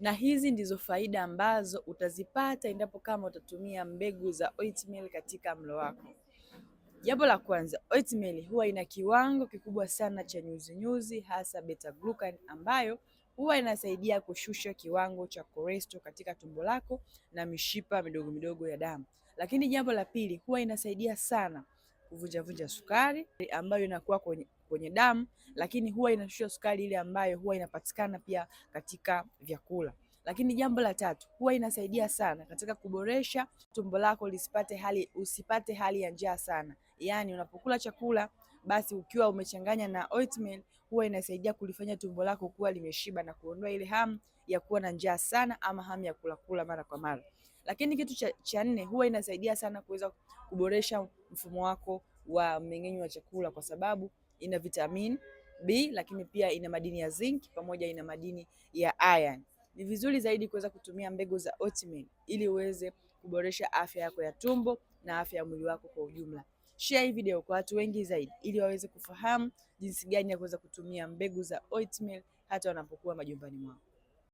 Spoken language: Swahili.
na hizi ndizo faida ambazo utazipata endapo kama utatumia mbegu za oatmeal katika mlo wako. Jambo la kwanza, oatmeal huwa ina kiwango kikubwa sana cha nyuzinyuzi hasa beta glucan ambayo huwa inasaidia kushusha kiwango cha cholesterol katika tumbo lako na mishipa midogo midogo ya damu. Lakini jambo la pili, huwa inasaidia sana kuvunjavunja sukari ambayo inakuwa kwenye damu, lakini huwa inashusha sukari ile ambayo huwa inapatikana pia katika vyakula. Lakini jambo la tatu, huwa inasaidia sana katika kuboresha tumbo lako usipate hali ya njaa sana. Yaani unapokula chakula basi ukiwa umechanganya na oatmeal huwa inasaidia kulifanya tumbo lako kuwa limeshiba na kuondoa ile hamu ya kuwa na njaa sana ama hamu ya kula mara kwa mara. Lakini kitu cha nne, huwa inasaidia sana kuweza kuboresha mfumo wako wa mmeng'enyo wa chakula kwa sababu ina vitamin B, lakini pia ina madini ya zinc pamoja ina madini ya iron. Ni vizuri zaidi kuweza kutumia mbegu za oatmeal ili uweze kuboresha afya yako ya tumbo na afya ya mwili wako kwa ujumla. Share hii video kwa watu wengi zaidi ili waweze kufahamu jinsi gani ya kuweza kutumia mbegu za oatmeal hata wanapokuwa majumbani mwao.